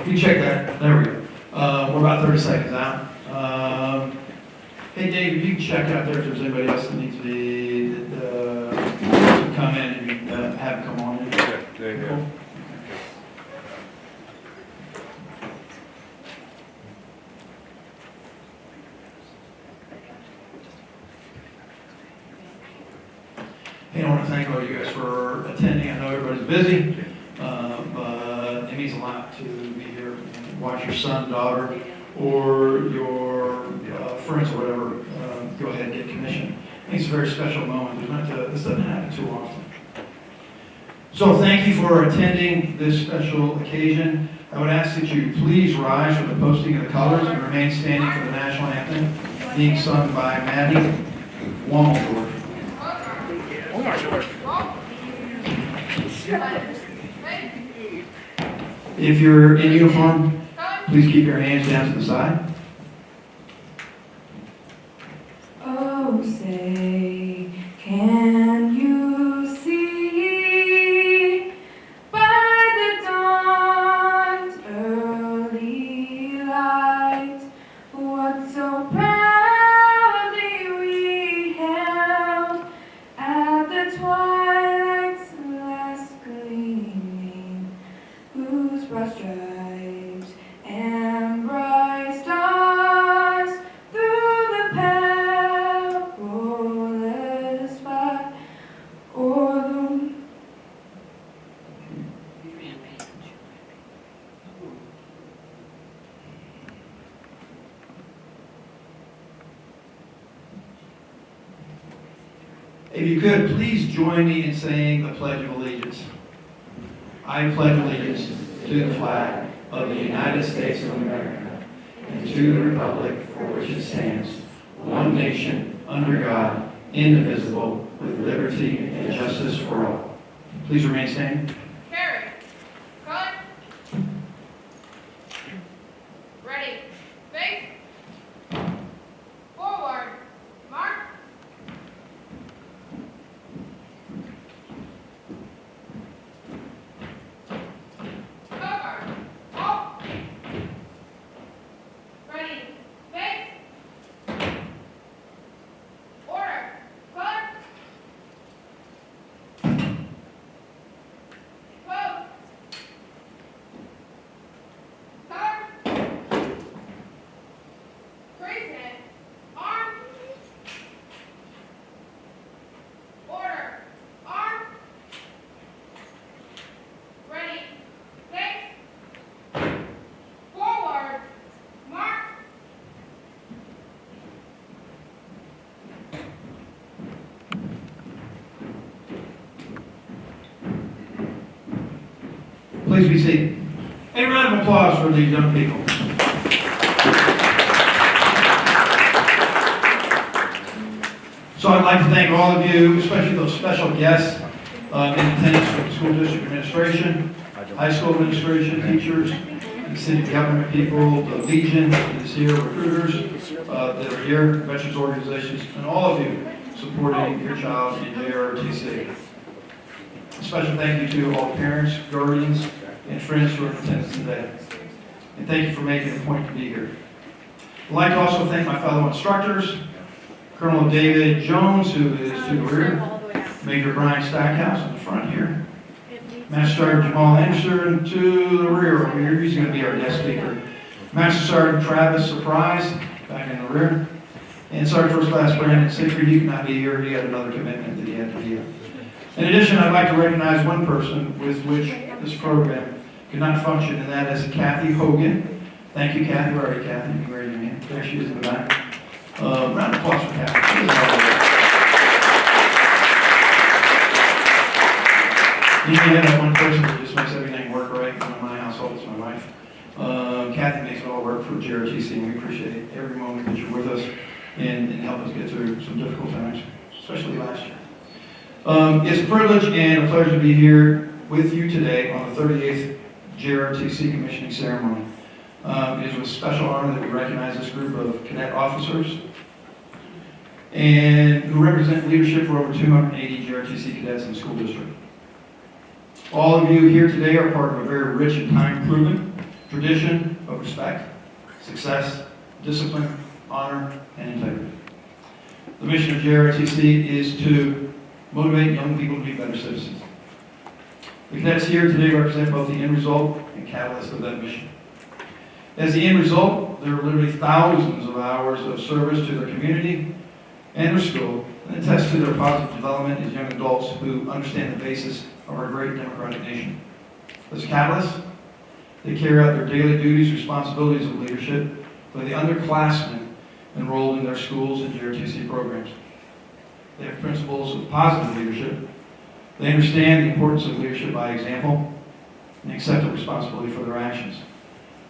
You check that. There we go. We're about 30 seconds out. Hey, Dave, if you can check out there if there's anybody else that needs to be to come in and have them come on in. Yeah, yeah. Cool. Hey, I want to thank all you guys for attending. I know everybody's busy, but it means a lot to be here and watch your son, daughter, or your friends or whatever go ahead and get commissioned. I think it's a very special moment. This doesn't happen too often. So thank you for attending this special occasion. I would ask that you please rise for the posting of the colors and remain standing for the national anthem being sung by Maddie Womelsdorf. Oh my gosh. If you're in uniform, please keep your hands down to the side. Oh, say, can you see by the dawn's early light what so proudly we held at the twilight's last gleaming, whose broad stripes and bright stars through the perilous fight o'er the If you could, please join me in saying the Pledge of Allegiance. I pledge allegiance to the flag of the United States of America and to the republic for which it stands, one nation, under God, indivisible, with liberty and justice for all. Please remain standing. Carry. Cut. Ready. Face. Forward. Mark. Cover. Halt. Ready. Face. Order. Cut. Pose. Cover. Raise it. Arm. Order. Arm. Ready. Face. Forward. Mark. Please be seated. A round of applause for these young people. So I'd like to thank all of you, especially those special guests in attendance from the school district administration, high school administration, teachers, and city government people, the Legion that is here, recruiters that are here, veterans organizations, and all of you supporting your child in JROTC. A special thank you to all parents, guardians, and friends who are in attendance today. And thank you for making a point to be here. I'd like to also thank my fellow instructors, Colonel David Jones, who is to the rear, Major Brian Stackhouse in the front here, Master Sergeant Jamal Anderson to the rear over here. He's going to be our guest speaker. Master Sergeant Travis Surprise back in the rear. And Sergeant First Class Brandon Siegfried, he could not be here. He had another commitment that he had to be here. In addition, I'd like to recognize one person with which this program could not function, and that is Kathy Hogan. Thank you, Kathy. Where are you, Kathy? You can raise your hand. There she is in the back. Round of applause for Kathy. You may have that one person that just makes everything work right. In my household, it's my wife. Kathy makes it all work for JROTC, and we appreciate every moment that you're with us and help us get through some difficult times, especially last year. It's a privilege and a pleasure to be here with you today on the 38th JROTC commissioning ceremony. It is with special honor that we recognize this group of cadet officers and who represent leadership for over 280 JROTC cadets in the school district. All of you here today are part of a very rich and time-proven tradition of respect, success, discipline, honor, and integrity. The mission of JROTC is to motivate young people to be better citizens. The cadets here today represent both the end result and catalyst of that mission. As the end result, there are literally thousands of hours of service to their community and their school, and attest to their positive development as young adults who understand the basis of our great democratic nation. As a catalyst, they carry out their daily duties, responsibilities of leadership for the underclassmen enrolled in their schools and JROTC programs. They have principles of positive leadership. They understand the importance of leadership by example and accept the responsibility for their actions.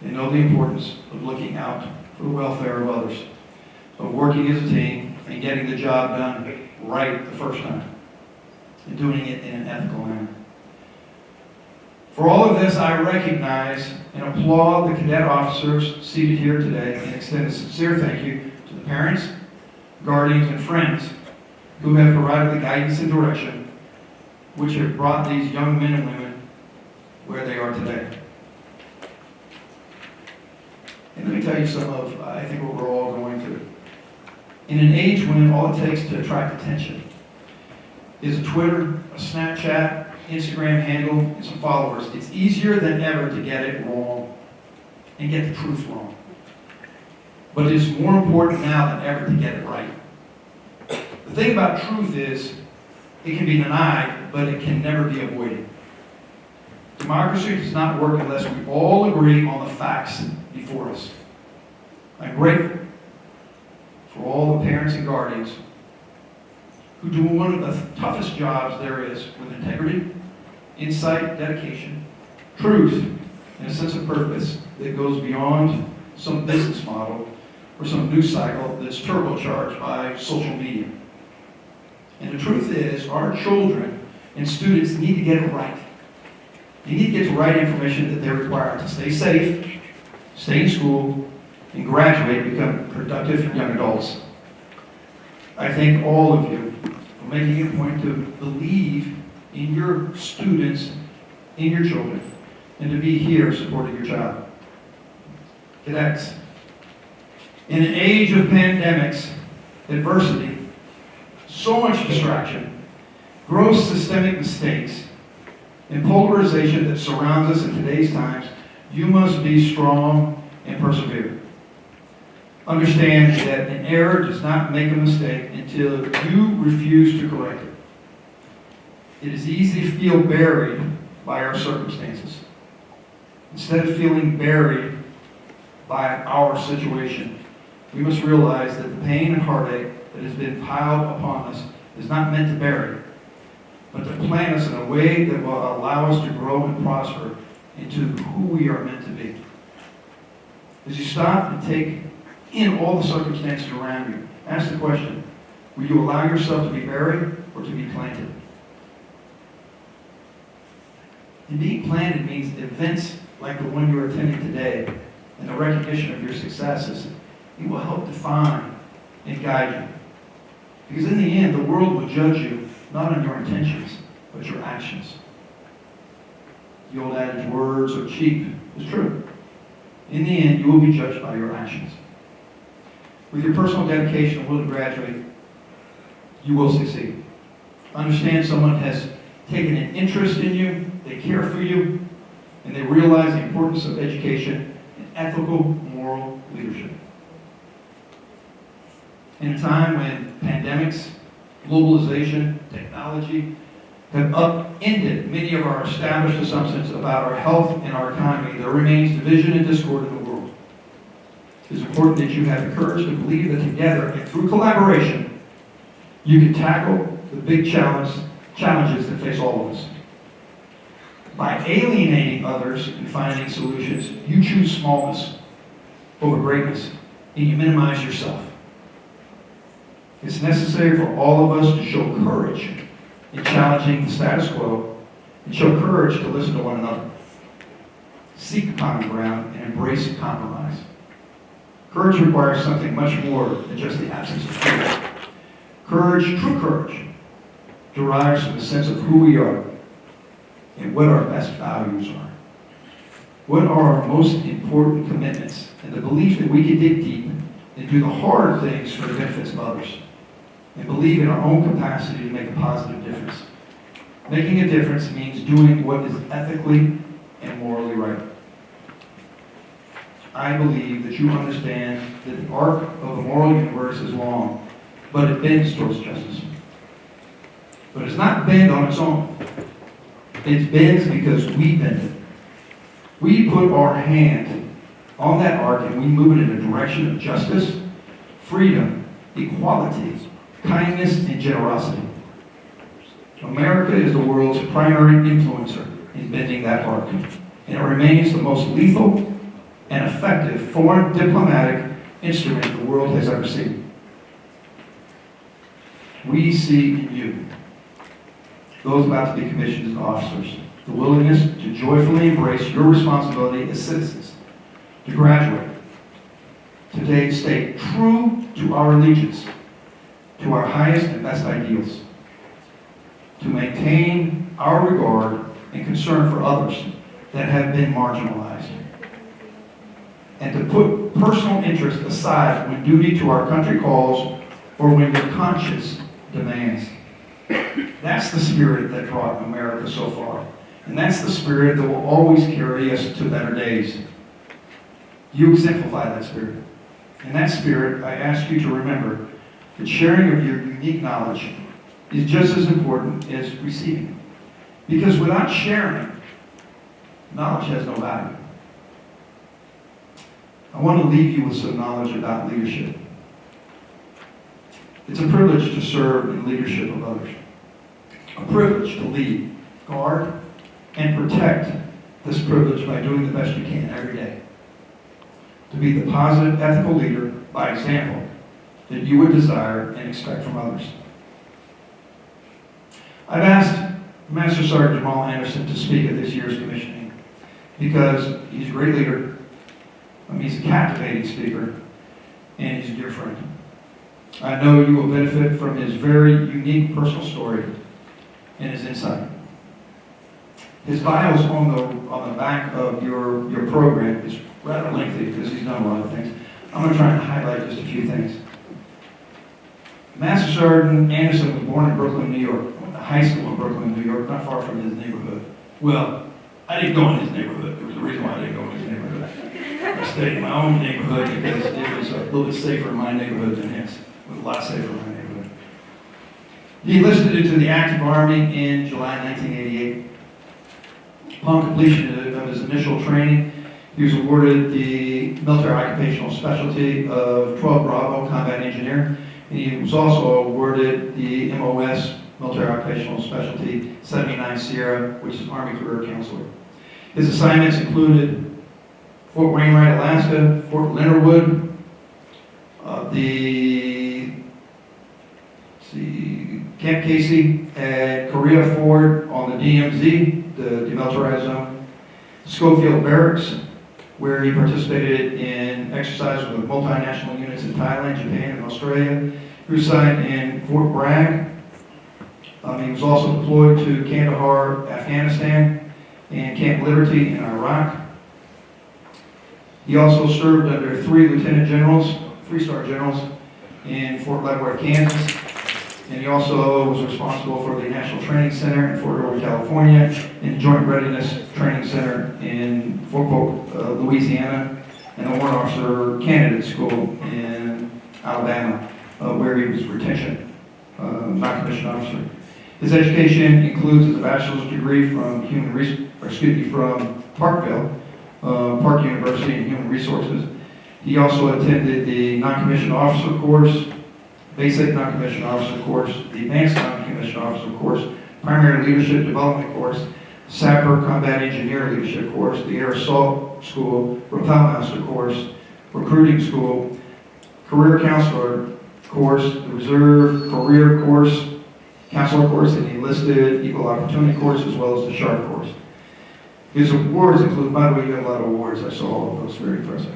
They know the importance of looking out for the welfare of others, of working as a team and getting the job done right the first time, and doing it in an ethical manner. For all of this, I recognize and applaud the cadet officers seated here today and extend a sincere thank you to the parents, guardians, and friends who have provided the guidance and direction which have brought these young men and women where they are today. And let me tell you some of, I think, what we're all going through. In an age when all it takes to attract attention is a Twitter, a Snapchat, Instagram handle, and some followers, it's easier than ever to get it wrong and get the truth wrong. But it's more important now than ever to get it right. The thing about truth is, it can be denied, but it can never be avoided. Democracy does not work unless we all agree on the facts before us. I'm grateful for all the parents and guardians who do one of the toughest jobs there is with integrity, insight, dedication, truth, and a sense of purpose that goes beyond some business model or some news cycle that's turbocharged by social media. And the truth is, our children and students need to get it right. They need to get the right information that they require to stay safe, stay in school, and graduate and become productive young adults. I thank all of you for making it a point to believe in your students, in your children, and to be here supporting your child. Cadets, in an age of pandemics, adversity, so much distraction, gross systemic mistakes, and polarization that surrounds us in today's times, you must be strong and persevere. Understand that an error does not make a mistake until you refuse to correct it. It is easy to feel buried by our circumstances. Instead of feeling buried by our situation, we must realize that the pain and heartache that has been piled upon us is not meant to bury, but to plant us in a way that will allow us to grow and prosper into who we are meant to be. As you stop and take in all the circumstances around you, ask the question, will you allow yourself to be buried or to be planted? And being planted means events like the one you're attending today and the recognition of your successes, it will help define and guide you. Because in the end, the world will judge you not on your intentions, but your actions. The old adage, words are cheap, is true. In the end, you will be judged by your actions. With your personal dedication and will to graduate, you will succeed. Understand someone has taken an interest in you, they care for you, and they realize the importance of education and ethical, moral leadership. In a time when pandemics, globalization, technology have upended many of our established assumptions about our health and our economy, there remains division and discord in the world. It is important that you have the courage to believe that together and through collaboration, you can tackle the big challenges that face all of us. By alienating others and finding solutions, you choose smallness over greatness, and you minimize yourself. It's necessary for all of us to show courage in challenging the status quo and show courage to listen to one another. seek common ground, and embrace compromise. Courage requires something much more than just the absence of fear. Courage, true courage, derives from the sense of who we are and what our best values are. What are our most important commitments, and the belief that we can dig deep and do the hard things for the benefits of others, and believe in our own capacity to make a positive difference. Making a difference means doing what is ethically and morally right. I believe that you understand that the arc of the moral universe is long, but it bends towards justice. But it's not bend on its own. It bends because we bend it. We put our hand on that arc and we move it in a direction of justice, freedom, equality, kindness, and generosity. America is the world's primary influencer in bending that arc, and it remains the most lethal and effective foreign diplomatic instrument the world has ever seen. We see in you, those about to be commissioned as officers, the willingness to joyfully embrace your responsibility as citizens, to graduate, to stay true to our allegiance, to our highest and best ideals, to maintain our regard and concern for others that have been marginalized, and to put personal interest aside when duty to our country calls or when your conscience demands. That's the spirit that brought America so far, and that's the spirit that will always carry us to better days. You exemplify that spirit. In that spirit, I ask you to remember that sharing of your unique knowledge is just as important as receiving. Because without sharing, knowledge has no value. I want to leave you with some knowledge about leadership. It's a privilege to serve in leadership of others. A privilege to lead, guard, and protect this privilege by doing the best you can every day. To be the positive, ethical leader by example that you would desire and expect from others. I've asked Master Sergeant Jamal Anderson to speak at this year's commissioning because he's a great leader, he's a captivating speaker, and he's a dear friend. I know you will benefit from his very unique personal story and his insight. His bio is on the back of your program. It's rather lengthy because he's done a lot of things. I'm going to try and highlight just a few things. Master Sergeant Anderson was born in Brooklyn, New York. Went to high school in Brooklyn, New York, not far from his neighborhood. Well, I didn't go in his neighborhood. There was a reason why I didn't go in his neighborhood. I stayed in my own neighborhood because it was a little bit safer in my neighborhood than his. It was a lot safer in my neighborhood. He enlisted into the active Army in July 1988. Upon completion of his initial training, he was awarded the military occupational specialty of 12 Bravo Combat Engineer. And he was also awarded the MOS Military Occupational Specialty 79 Sierra, which is Army Career Counselor. His assignments included Fort Wainwright, Alaska, Fort Leonard Camp Casey at Korea Ford on the DMZ, the demilitarized zone, Schofield Barracks, where he participated in exercises with multinational units in Thailand, Japan, and Australia. He was assigned in Fort Bragg. He was also deployed to Kandahar, Afghanistan, and Camp Liberty in Iraq. He also served under 3 lieutenant generals, 3-star generals, in Fort Leavenworth, Kansas. And he also was responsible for the National Training Center in Fort Worth, California, and Joint Readiness Training Center in Fort Polk, Louisiana, and the Warrant Officer Candidate School in Alabama, where he was retention, not commissioned officer. His education includes a bachelor's degree from from Parkville, Park University in Human Resources. He also attended the non-commissioned officer course, basic non-commissioned officer course, the advanced non-commissioned officer course, primary leadership development course, Sapper Combat Engineer Leadership course, the Air Assault School, Rappel Master course, recruiting school, career counselor course, the reserve career course, counselor course, and the enlisted equal opportunity course, as well as the SHARP course. His awards include, by the way, you got a lot of awards, I saw all of those, very impressive.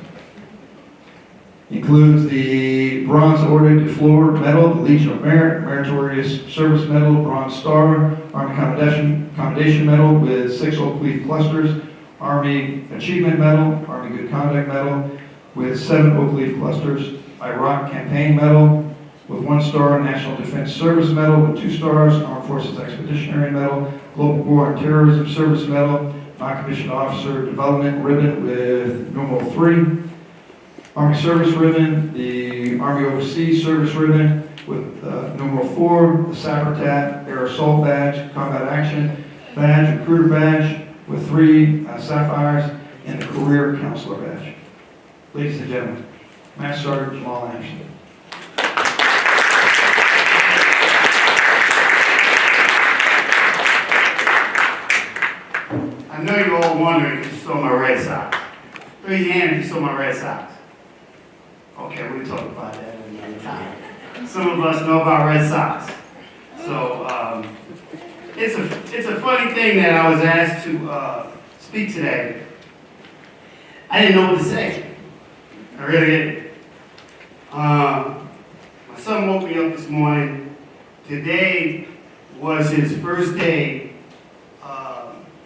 Includes the Bronze Order de Fleur Medal, the Legion of Merit, Meritorious Service Medal, Bronze Star, Army Commendation Medal with 6 oak leaf clusters, Army Achievement Medal, Army Good Conduct Medal with 7 oak leaf clusters, Iraq Campaign Medal with 1 star, National Defense Service Medal with 2 stars, Armed Forces Expeditionary Medal, Global War on Terrorism Service Medal, Non-Commissioned Officer Development Ribbon with numeral 3, Army Service Ribbon, the Army Overseas Service Ribbon with numeral 4, the Sabertat Air Assault Badge, Combat Action Badge, Recruiter Badge with 3 sapphires, and the Career Counselor Badge. Ladies and gentlemen, Master Sergeant Jamal Anderson. I know you're all wondering if you saw my Red Sox. Raise your hand if you saw my Red Sox. Okay, we'll talk about that another time. Some of us know about Red Sox. So, it's a funny thing that I was asked to speak today. I didn't know what to say. I really didn't. My son woke me up this morning. Today was his first day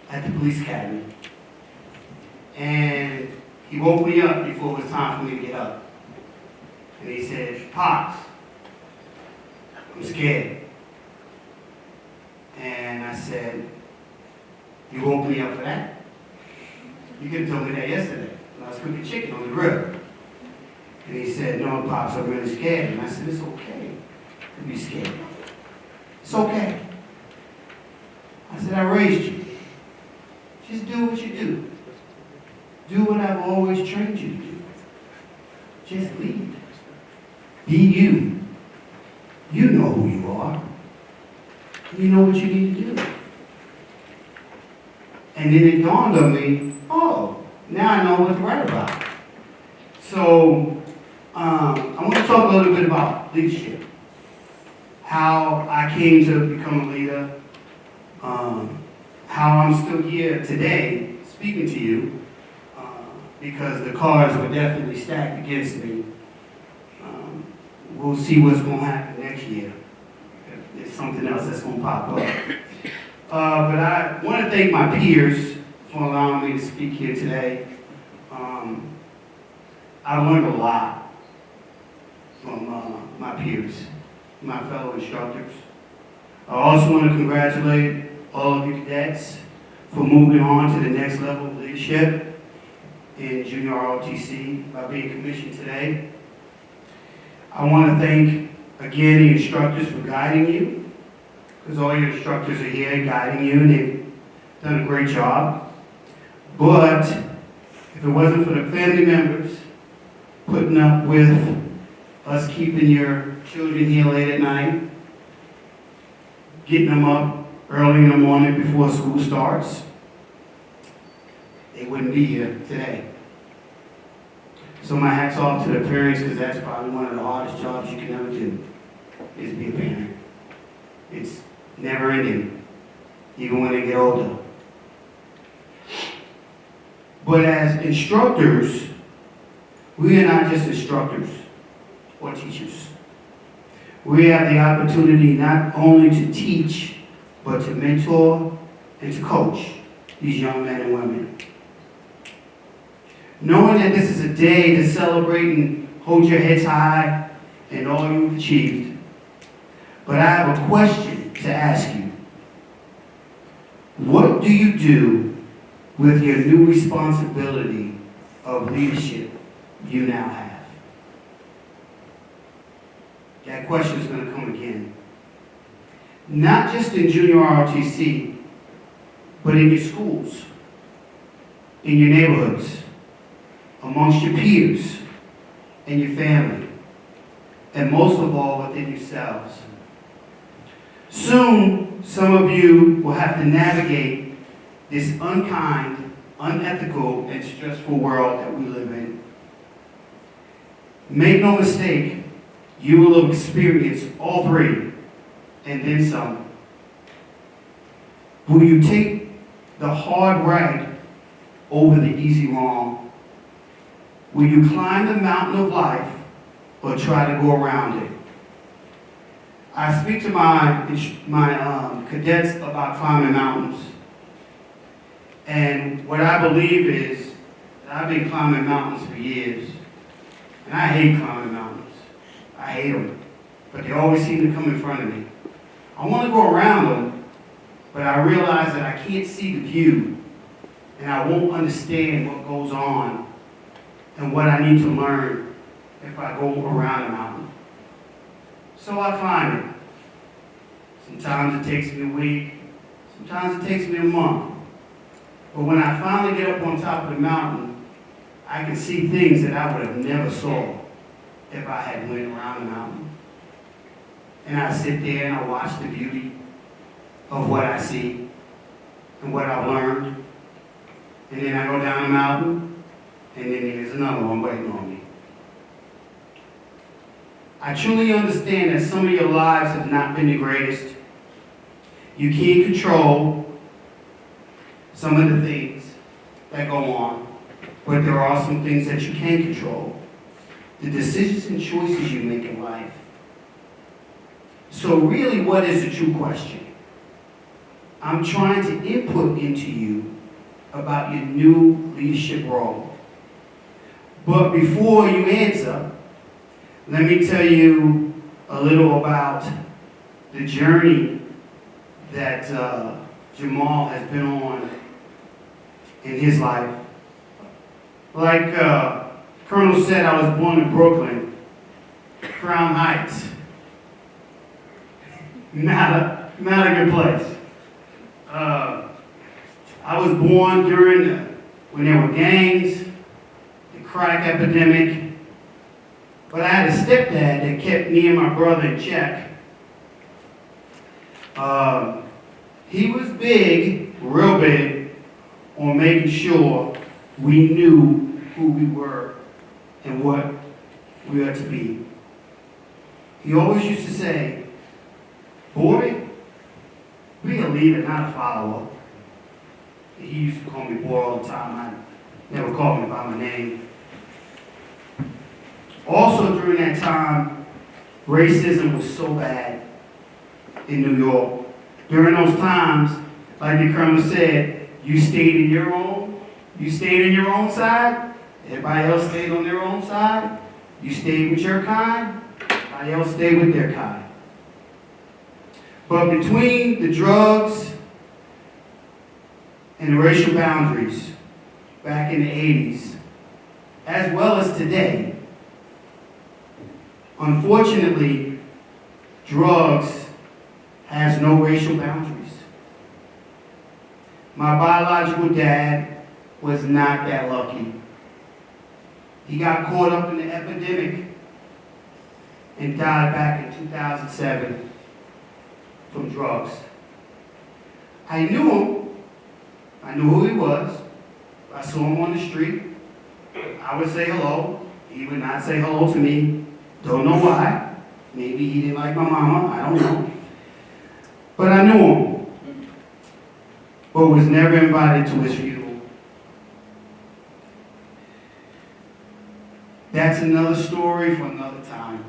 at the police academy. And he woke me up before it was time for me to get up. And he said, "Pops, I'm scared." And I said, "You woke me up for that? You could have told me that yesterday when I was cooking chicken on the grill." And he said, "No, Pops, I'm really scared." And I said, "It's okay to be scared. It's okay." I said, "I raised you. Just do what you do. Do what I've always trained you to do. Just lead. Be you. You know who you are. You know what you need to do." And then it dawned on me, oh, now I know what to write about. So I want to talk a little bit about leadership. How I came to become a leader. How I'm still here today speaking to you. Because the cards were definitely stacked against me. We'll see what's going to happen next year. If there's something else that's going to pop up. But I want to thank my peers for allowing me to speak here today. I learned a lot from my peers, my fellow instructors. I also want to congratulate all of you cadets for moving on to the next level of leadership in junior ROTC by being commissioned today. I want to thank, again, the instructors for guiding you, because all your instructors are here guiding you, and they've done a great job. But if it wasn't for the family members putting up with us keeping your children here late at night, getting them up early in the morning before school starts, they wouldn't be here today. So my hat's off to the parents, because that's probably one of the hardest jobs you can ever do, is be a parent. It's never ending, even when they get older. But as instructors, we are not just instructors or teachers. We have the opportunity not only to teach, but to mentor and to coach these young men and women. Knowing that this is a day to celebrate and hold your heads high and all you've achieved. But I have a question to ask you. What do you do with your new responsibility of leadership you now have? That question is going to come again. Not just in junior ROTC, but in your schools, in your neighborhoods, amongst your peers and your family, and most of all within yourselves. Soon, some of you will have to navigate this unkind, unethical, and stressful world that we live in. Make no mistake, you will have experienced all three, and then some. Will you take the hard ride over the easy wrong? Will you climb the mountain of life or try to go around it? I speak to my cadets about climbing mountains. And what I believe is that I've been climbing mountains for years. And I hate climbing mountains. I hate them. But they always seem to come in front of me. I want to go around them, but I realize that I can't see the view. And I won't understand what goes on and what I need to learn if I go around a mountain. So I climb it. Sometimes it takes me a week, sometimes it takes me a month. But when I finally get up on top of the mountain, I can see things that I would have never saw if I had went around the mountain. And I sit there and I watch the beauty of what I see and what I've learned. And then I go down the mountain, and then there's another one waiting on me. I truly understand that some of your lives have not been the greatest. You can't control some of the things that go on, but there are some things that you can control. The decisions and choices you make in life. So really, what is the true question? I'm trying to input into you about your new leadership role. But before you answer, let me tell you a little about the journey that Jamal has been on in his life. Like Colonel said, I was born in Brooklyn, Crown Heights. Not a good place. I was born when there were gangs, the crack epidemic, but I had a stepdad that kept me and my brother in check. He was big, real big, on making sure we knew who we were and what we were to be. He always used to say, "Boy, be a leader, not a follower." He used to call me boy all the time. I never called me by my name. Also during that time, racism was so bad in New York. During those times, like the Colonel said, you stayed in your own side, everybody else stayed on their own side, you stayed with your kind, everybody else stayed with their kind. But between the drugs and the racial boundaries back in the 80s, as well as today, unfortunately, drugs has no racial boundaries. My biological dad was not that lucky. He got caught up in the epidemic and died back in 2007 from drugs. I knew him. I knew who he was. I saw him on the street. I would say hello. He would not say hello to me. Don't know why. Maybe he didn't like my mama. I don't know. But I knew him. But was never invited to his funeral. That's another story for another time.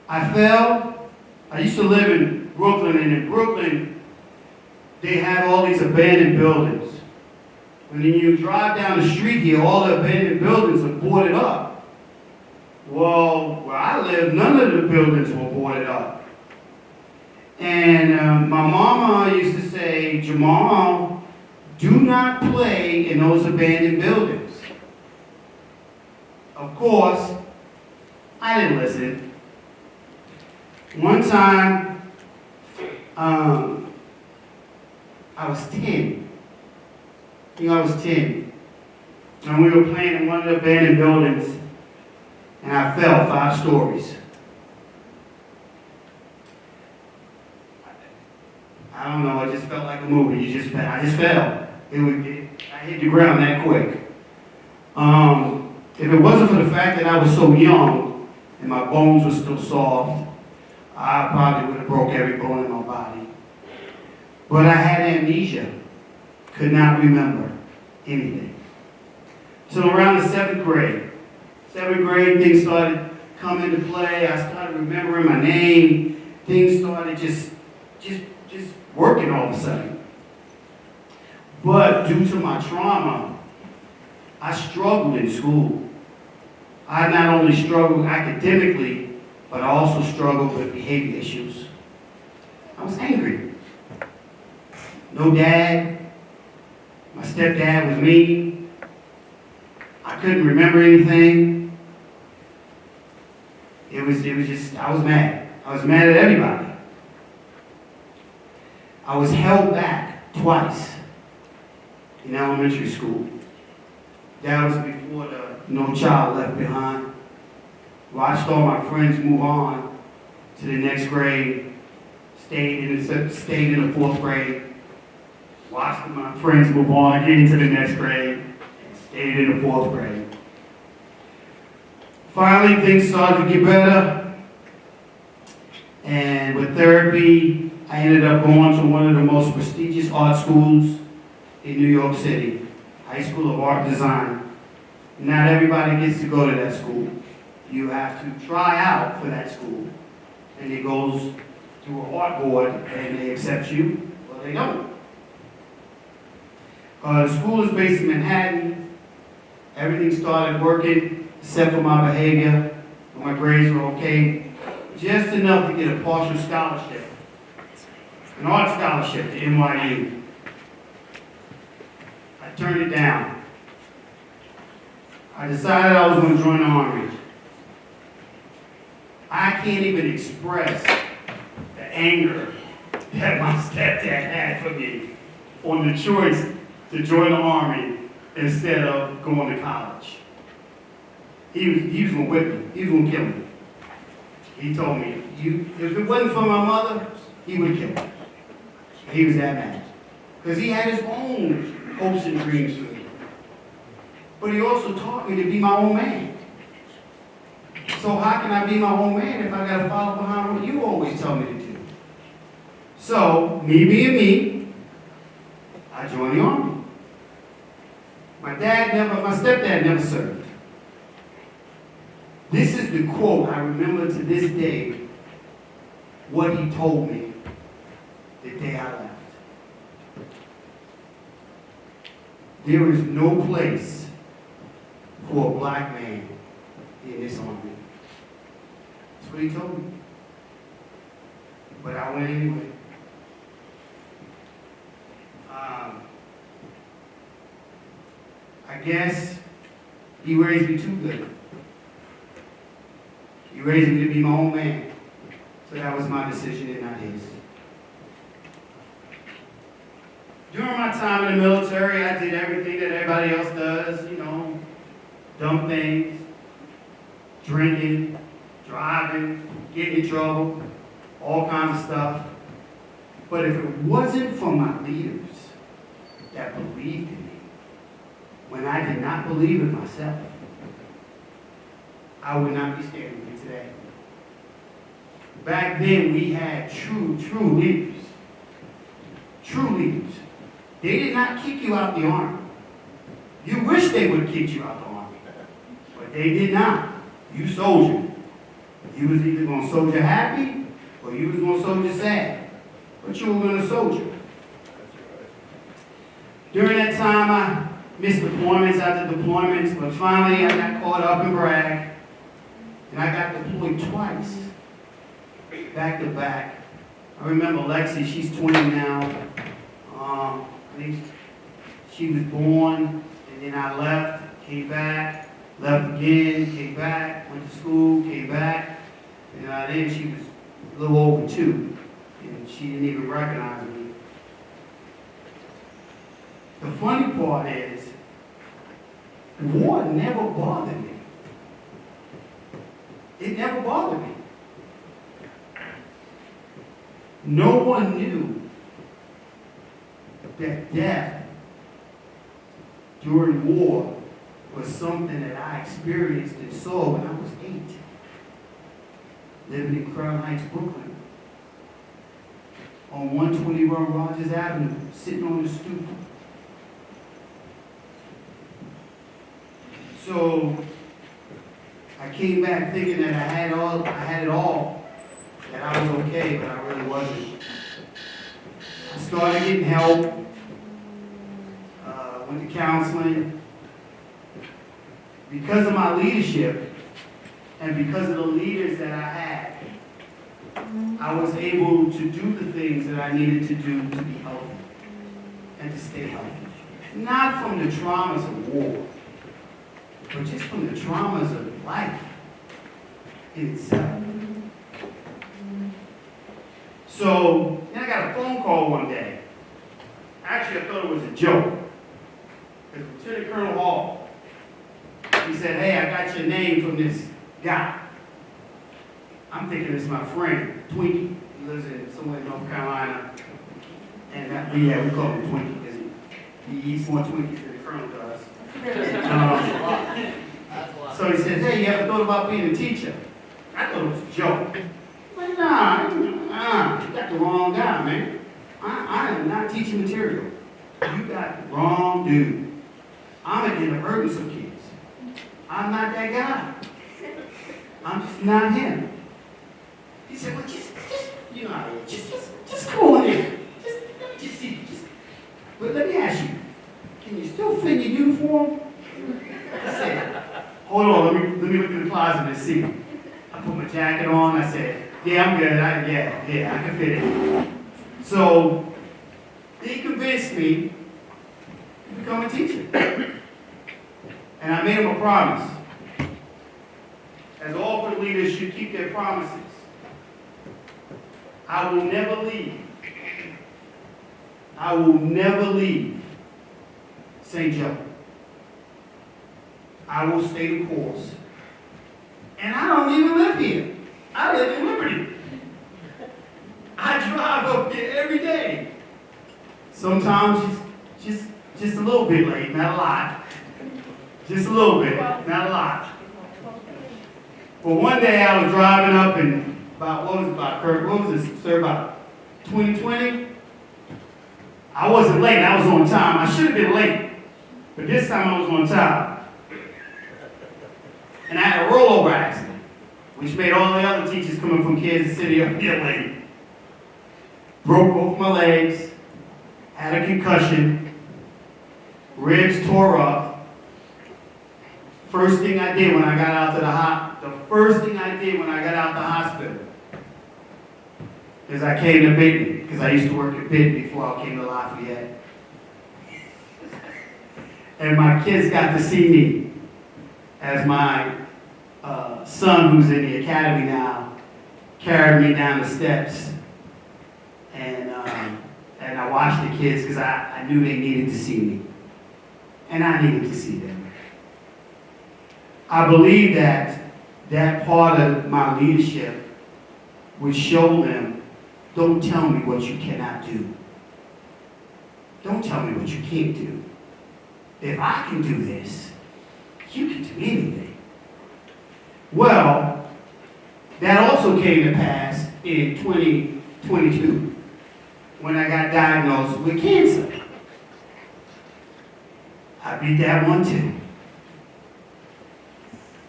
I fell. I used to live in Brooklyn, and in Brooklyn, they have all these abandoned buildings. When you drive down the street here, all the abandoned buildings are boarded up. Well, where I live, none of the buildings were boarded up. And my mama used to say, "Jamal, do not play in those abandoned buildings." Of course, I didn't listen. One time, I was 10. I think I was 10. And we were playing in one of the abandoned buildings, and I fell 5 stories. I don't know, it just felt like a movie. I just fell. I hit the ground that quick. If it wasn't for the fact that I was so young and my bones were still soft, I probably would have broke every bone in my body. But I had amnesia could not remember anything. So around the 7th grade, things started coming into play. I started remembering my name. Things started just working all of a sudden. But due to my trauma, I struggled in school. I not only struggled academically, but I also struggled with behavior issues. I was angry. No dad. My stepdad was mean. I couldn't remember anything. It was just, I was mad. I was mad at everybody. I was held back twice in elementary school. That was before the No Child Left Behind. Watched all my friends move on to the next grade. Stayed in the 4th grade. Watched my friends move on again to the next grade. And stayed in the 4th grade. Finally, things started to get better. And with therapy, I ended up going to one of the most prestigious art schools in New York City, High School of Art and Design. Not everybody gets to go to that school. You have to try out for that school. And it goes through an art board and they accept you, or they don't. The school is based in Manhattan. Everything started working except for my behavior. My grades were okay. Just enough to get a partial scholarship. An art scholarship to NYU. I turned it down. I decided I was going to join the Army. I can't even express the anger that my stepdad had for me on the choice to join the Army instead of going to college. He was going to whip me. He was going to kill me. He told me, if it wasn't for my mother, he would kill me. He was that mad. Because he had his own hopes and dreams for me. But he also taught me to be my own man. So how can I be my own man if I got to follow behind what you always tell me to do? So, me being me, I joined the Army. My stepdad never served. This is the quote I remember to this day, what he told me the day I left. There is no place for a black man in this army. That's what he told me. But I went anyway. I guess he raised me too good. He raised me to be my own man. So that was my decision and not his. During my time in the military, I did everything that everybody else does, dumb things, drinking, driving, getting in trouble, all kinds of stuff. But if it wasn't for my leaders that believed in me, when I did not believe in myself, I would not be standing here today. Back then, we had true leaders. True leaders. They did not kick you out the Army. You wish they would kick you out the Army. But they did not. You soldiered. You was either going to soldier happy or you was going to soldier sad. But you were going to soldier. During that time, I missed deployments after deployments, but finally I got caught up in Bragg. And I got deployed twice. Back to back. I remember Lexi, she's 20 now. I think she was born, and then I left, came back, left again, came back, went to school, came back, and then she was a little over 2, and she didn't even recognize me. The funny part is, war never bothered me. It never bothered me. No one knew that death during war was something that I experienced and saw when I was 8, living in Crown Heights, Brooklyn, on 121 Rogers Avenue, sitting on the stoop, So I came back thinking that I had it all, that I was okay, but I really wasn't. I started getting help, went to counseling. Because of my leadership and because of the leaders that I had, I was able to do the things that I needed to do to be healthy and to stay healthy. Not from the traumas of war, but just from the traumas of life in itself. So, then I got a phone call one day. Actually, I thought it was a joke. It was Lieutenant Colonel Hall. He said, "Hey, I got your name from this guy." I'm thinking it's my friend, Twinkie. He lives in somewhere in North Carolina. And we call him Twinkie because he eats more Twinkies than the Colonel does. So he said, "Hey, you ever thought about being a teacher?" I thought it was a joke. But nah, you got the wrong guy, man. I am not teaching material. You got the wrong dude. I'm in the hurting some kids. I'm not that guy. I'm just not him. He said, "Well, just you know how it is. Just come on in. Let me just see. But let me ask you, can you still fit in your uniform?" I said, "Hold on, let me look in the closet and see." I put my jacket on. I said, "Yeah, I'm good. I can fit it." So he convinced me to become a teacher. And I made him a promise. As all good leaders should keep their promises. I will never leave. I will never leave St. Joe. I will stay the course. And I don't even live here. I live in Liberty. I drive up there every day. Sometimes just a little bit late, not a lot. Just a little bit, not a lot. But one day I was driving up and what was this, sir, about 2020? I wasn't late, I was on time. I should have been late, but this time I was on time. And I had a rollover accident, which made all the other teachers coming from Kansas City up here late. Broke both my legs, had a concussion, ribs tore up. First thing I did when I got out to the hospital is I came to Benton, because I used to work at Benton before I came to Lafayette. And my kids got to see me as my son, who's in the academy now, carried me down the steps. And I watched the kids because I knew they needed to see me. And I needed to see them. I believe that part of my leadership would show them, don't tell me what you cannot do. Don't tell me what you can't do. If I can do this, you can do anything. Well, that also came to pass in 2022 when I got diagnosed with cancer. I beat that one too.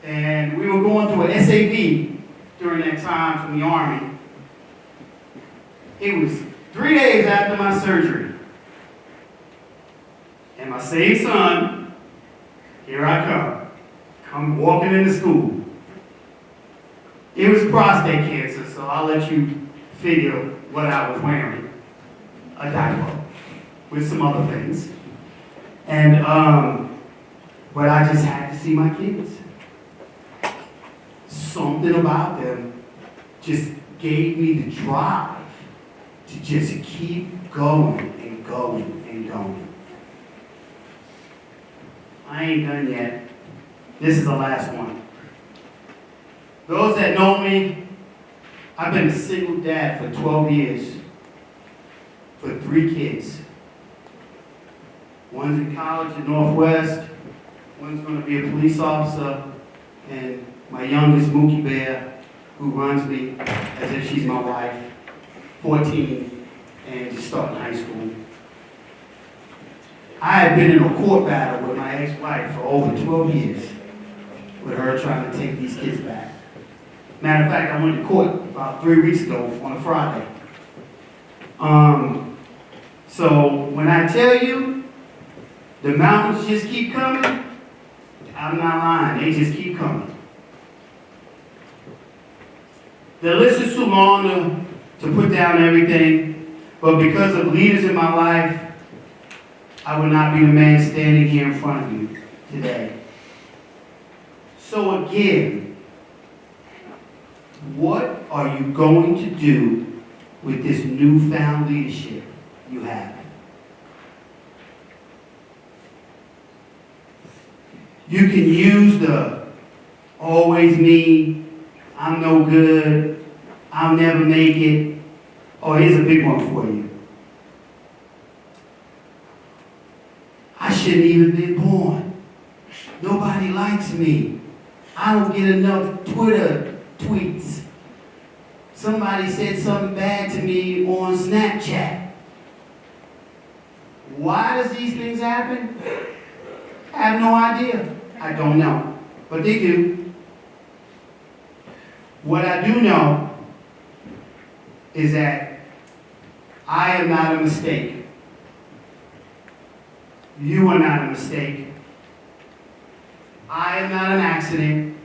And we were going through an SAV during that time from the Army. It was 3 days after my surgery. And my same son, here I come walking into school. It was prostate cancer, so I'll let you figure what I was wearing. A diaper with some other things. And, but I just had to see my kids. Something about them just gave me the drive to just keep going and going and going. I ain't done yet. This is the last one. Those that know me, I've been a single dad for 12 years for 3 kids. One's in college at Northwest, one's going to be a police officer, and my youngest, Mookie Bear, who runs me as if she's my wife, 14, and just starting high school. I had been in a court battle with my ex-wife for over 12 years. with her trying to take these kids back. Matter of fact, I went to court about 3 weeks ago on a Friday. So when I tell you the mountains just keep coming, I'm not lying, they just keep coming. The list is too long to put down everything, but because of leaders in my life, I would not be the man standing here in front of you today. So again, what are you going to do with this newfound leadership you have? You can use the always me, I'm no good, I'll never make it. Oh, here's a big one for you. I shouldn't even been born. Nobody likes me. I don't get enough Twitter tweets. Somebody said something bad to me on Snapchat. Why does these things happen? I have no idea. I don't know. But they do. What I do know is that I am not a mistake. You are not a mistake. I am not an accident.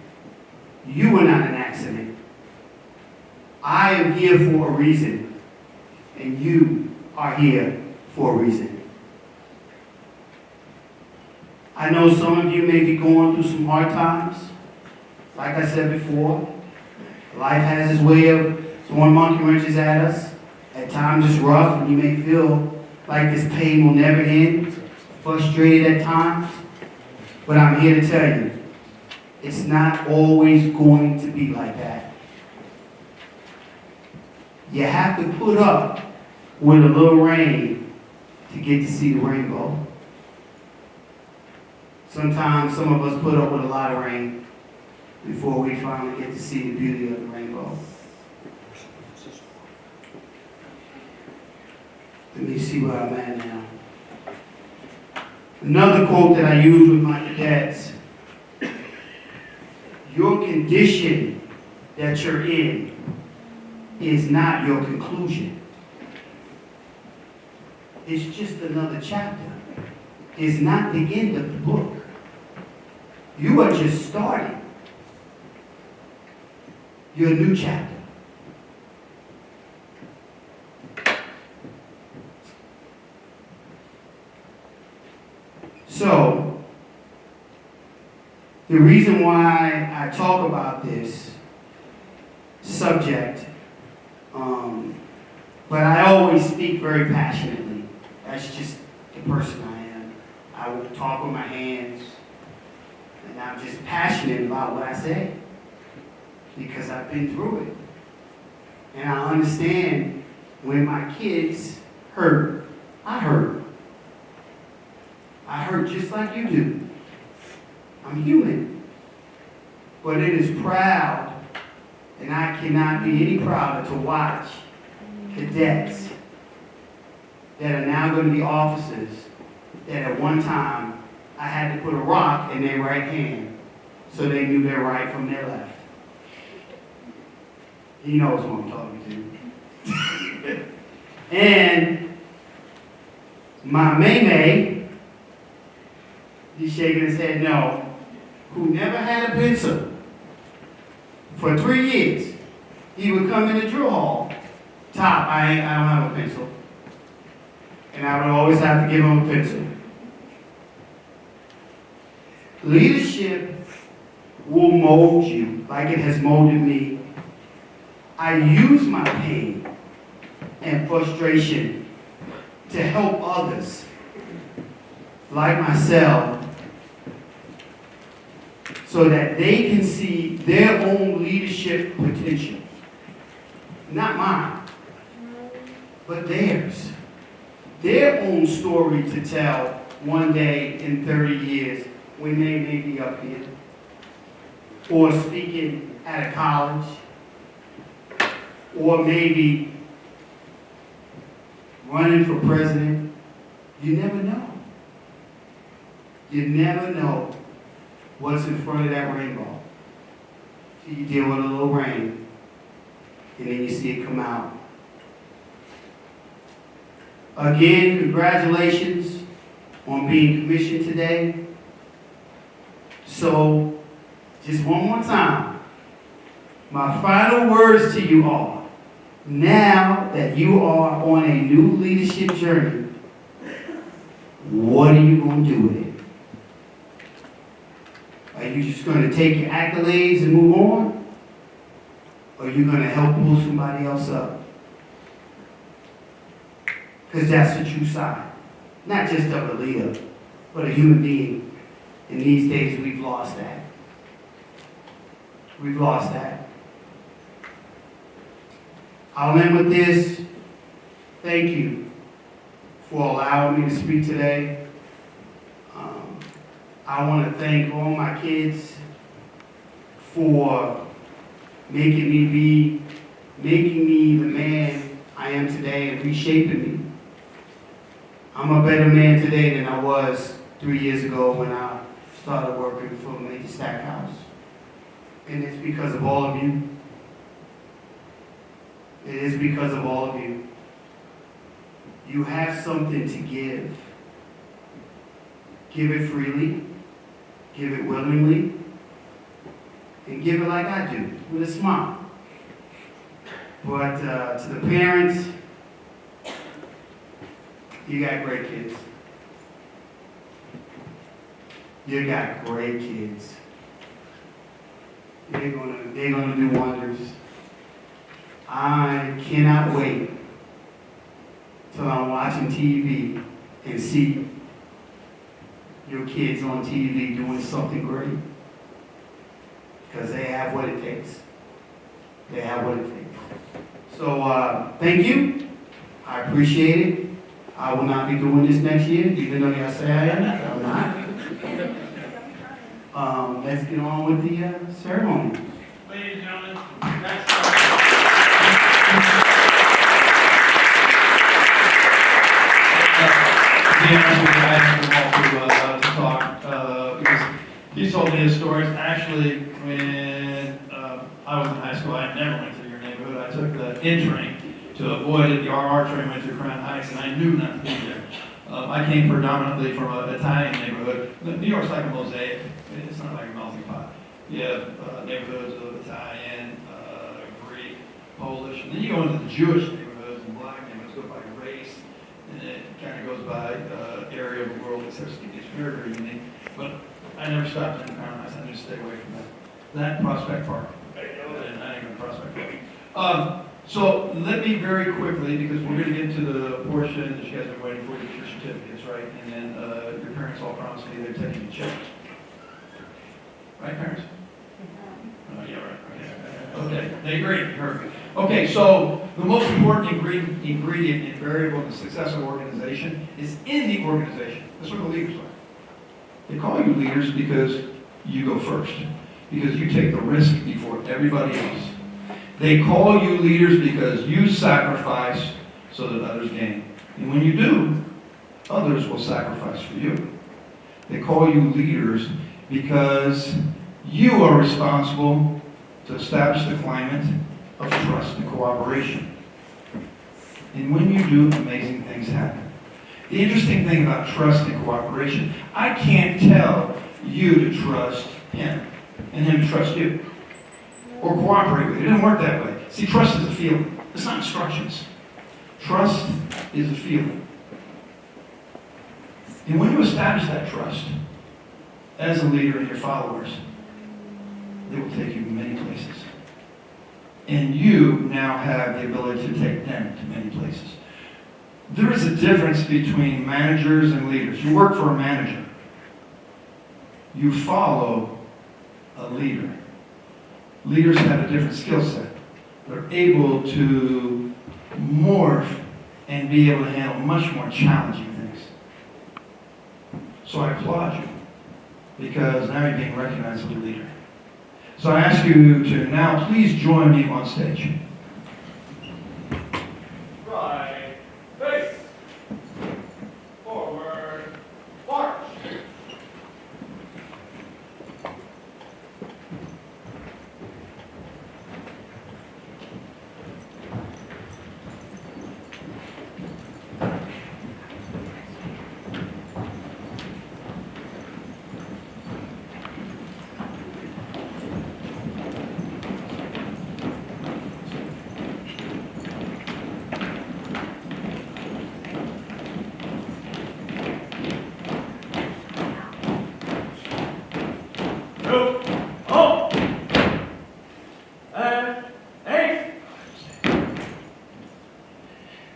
You are not an accident. I am here for a reason, and you are here for a reason. I know some of you may be going through some hard times. Like I said before, life has its way of throwing monkey wrenches at us. At times it's rough, and you may feel like this pain will never end, frustrated at times. But I'm here to tell you, it's not always going to be like that. You have to put up with a little rain to get to see the rainbow. Sometimes some of us put up with a lot of rain before we finally get to see the beauty of the rainbow. Let me see where I'm at now. Another quote that I use with my cadets: your condition that you're in is not your conclusion. It's just another chapter. It's not the end of the book. You are just starting your new chapter. So, the reason why I talk about this subject, but I always speak very passionately. That's just the person I am. I will talk with my hands, and I'm just passionate about what I say because I've been through it. And I understand when my kids hurt, I hurt. I hurt just like you do. I'm human. But it is proud, and I cannot be any prouder to watch cadets that are now going to be officers that at one time I had to put a rock in their right hand so they knew their right from their left. He knows who I'm talking to. And my May, he's shaking his head no, who never had a pencil. For 3 years, he would come in the drill hall. Top, I don't have a pencil. And I would always have to give him a pencil. Leadership will mold you like it has molded me. I use my pain and frustration to help others like myself so that they can see their own leadership potential. Not mine, but theirs. Their own story to tell one day in 30 years when they may be up here, or speaking at a college, or maybe running for president. You never know. You never know what's in front of that rainbow. So you deal with a little rain, and then you see it come out. Again, congratulations on being commissioned today. So, just one more time, my final words to you all. Now that you are on a new leadership journey, what are you going to do with it? Are you just going to take your accolades and move on? Or are you going to help pull somebody else up? Because that's the true side. Not just of a leader, but a human being. In these days, we've lost that. We've lost that. I'll end with this. Thank you for allowing me to speak today. I want to thank all my kids for making me the man I am today and reshaping me. I'm a better man today than I was 3 years ago when I started working for Major Stackhouse. And it's because of all of you. It is because of all of you. You have something to give. Give it freely. Give it willingly. And give it like I do, with a smile. But to the parents, you got great kids. You got great kids. They're gonna do wonders. I cannot wait till I'm watching TV and see your kids on TV doing something great. Because they have what it takes. They have what it takes. So thank you. I appreciate it. I will not be doing this next year, even though y'all say I am. I'm not. Let's get on with the ceremony. Ladies and gentlemen, to talk because he told me his stories. Actually, when I was in high school, I never went through your neighborhood. I took the N train to avoid it. The RR train went through Crown Heights, and I knew not to be there. I came predominantly from an Italian neighborhood. New York's like a mosaic. It's not like a melting pot. You have neighborhoods of Italian, Greek, Polish, and then you go into the Jewish neighborhoods and black neighborhoods, go by race, and it kind of goes by area of the world. It's very, very unique. But I never stopped in Crown Heights. I just stay away from that. That Prospect Park. And I ain't going to Prospect Park. So let me very quickly, because we're going to get to the portion that you guys have been waiting for, your certificates, right? And then your parents all promised me they're taking the checks. Right, parents? Yeah, right. Okay, they agree. Perfect. Okay, so the most important ingredient and variable in the success of an organization is in the organization. That's what the leaders are. They call you leaders because you go first, because you take the risk before everybody else. They call you leaders because you sacrifice so that others gain. And when you do, others will sacrifice for you. They call you leaders because you are responsible to establish the climate of trust and cooperation. And when you do, amazing things happen. The interesting thing about trust and cooperation, I can't tell you to trust him and him to trust you. Or cooperate with you. It doesn't work that way. See, trust is a feeling. It's not instructions. Trust is a feeling. And when you establish that trust, as a leader and your followers, they will take you many places. And you now have the ability to take them to many places. There is a difference between managers and leaders. You work for a manager. You follow a leader. Leaders have a different skill set. They're able to morph and be able to handle much more challenging things. So I applaud you, because now you're being recognized as a leader. So I ask you to now please join me on stage. right, face, forward, march.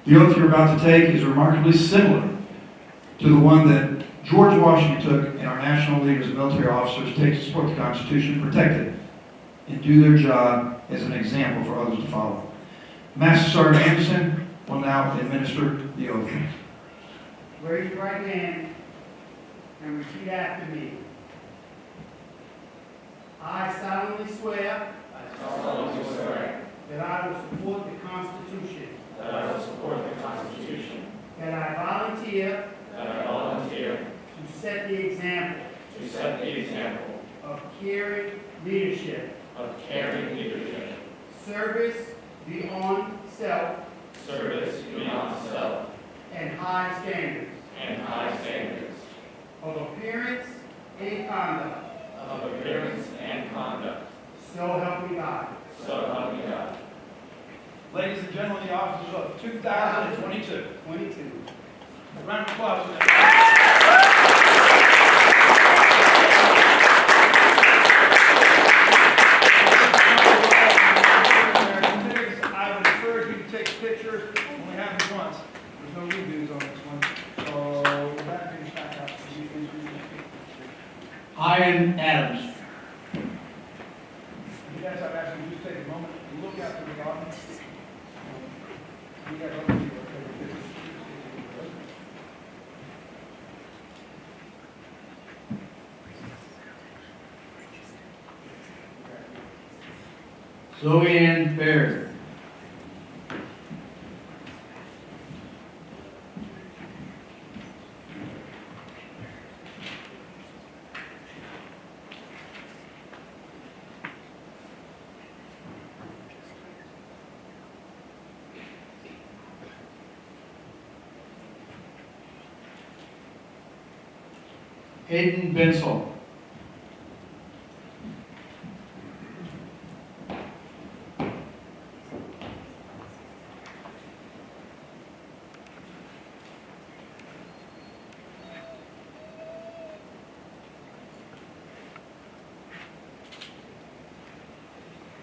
The oath you're about to take is remarkably similar to the one that George Washington took and our national leaders and military officers take to support the Constitution, protect it, and do their job as an example for others to follow. Master Sergeant Anderson will now administer the oath. Raise your right hand and repeat after me. I solemnly swear that I will support the Constitution, that I volunteer to set the example of caring leadership, service beyond self, and high standards of appearance and conduct. So help me God. Ladies and gentlemen, the officers of 2022. 22. A round of applause for them. I would encourage you to take pictures. Only happens once. There's no redos on this one. So with that being back up. Ian Adams. You guys, I've asked you to just take a moment to look out to the audience. You guys are going to take pictures. Zoe Ann Baird. Hayden Bensel.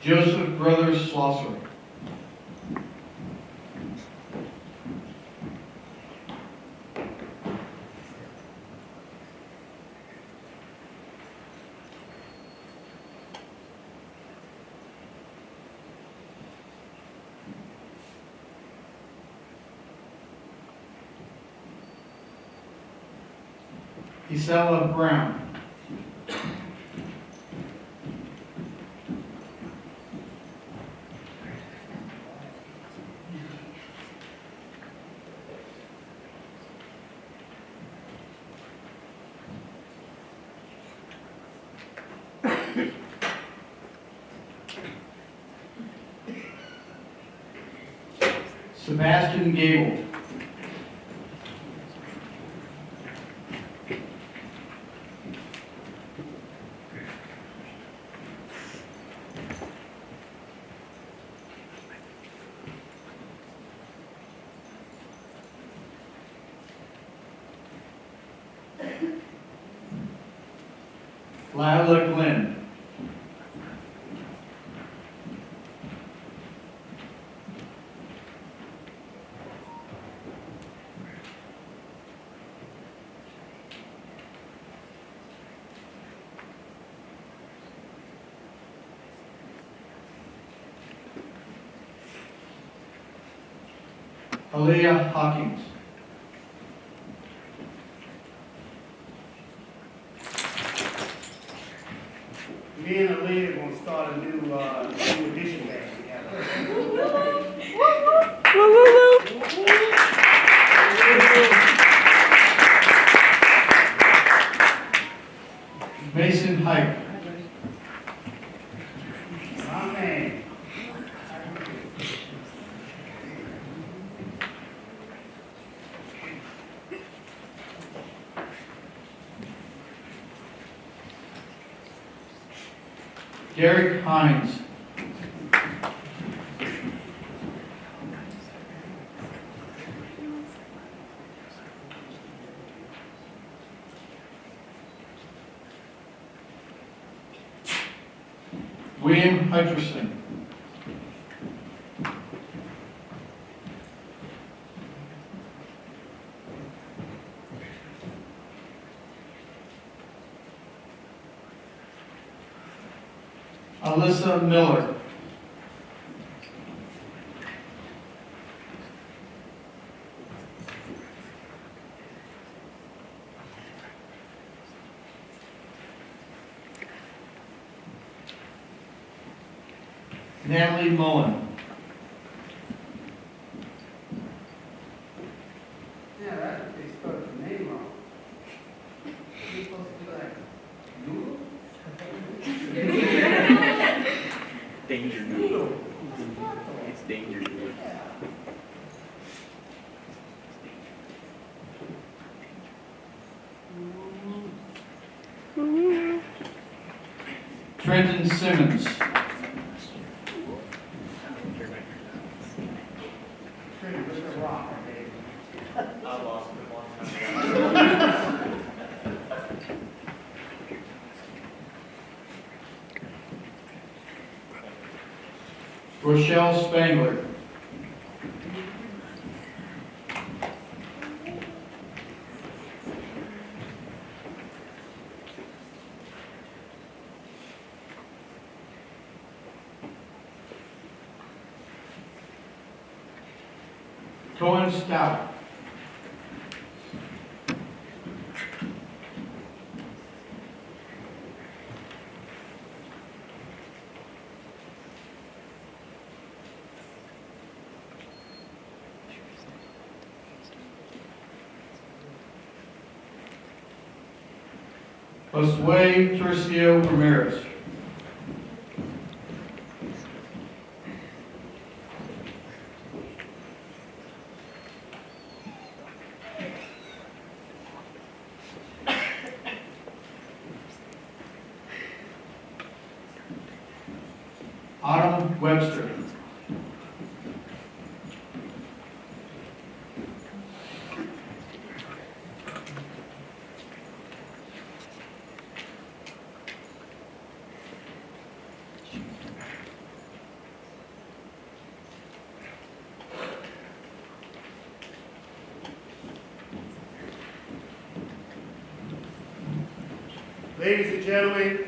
Joseph Brothers Schlosser. Isella Brown. Sebastian Gable. Lila Glenn. Aaliyah Hawkins. Me and Aaliyah are going to start a new edition band Mason Hype. My man. Derek Hines. William Hutcherson. Alyssa Miller. Natalie Mullen. Yeah, that's what they spelled the name wrong. You're supposed to be like, noodle? Danger noodle. It's danger noodle. Trenton Simmons. Pretty with a rock, baby. I lost it one time. Rochelle Spangler. Cohen Stout. Josue Tercio Ramirez. Autumn Webster. Ladies and gentlemen,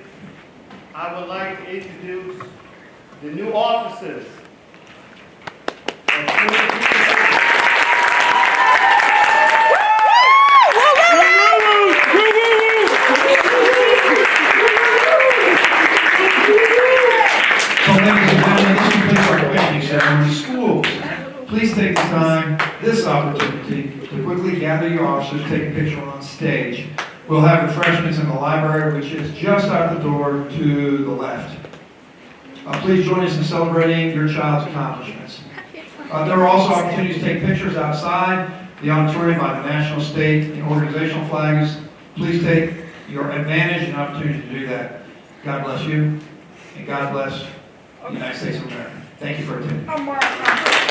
I would like to introduce the new officers of 22. So, ladies and gentlemen, this completes our community ceremony. Schools, please take the time, this opportunity, to quickly gather your officers, take a picture on stage. We'll have refreshments in the library, which is just out the door to the left. Please join us in celebrating your child's accomplishments. There are also opportunities to take pictures outside the auditorium by the national, state, and organizational flags. Please take your advantage and opportunity to do that. God bless you, and God bless the United States of America. Thank you for attending.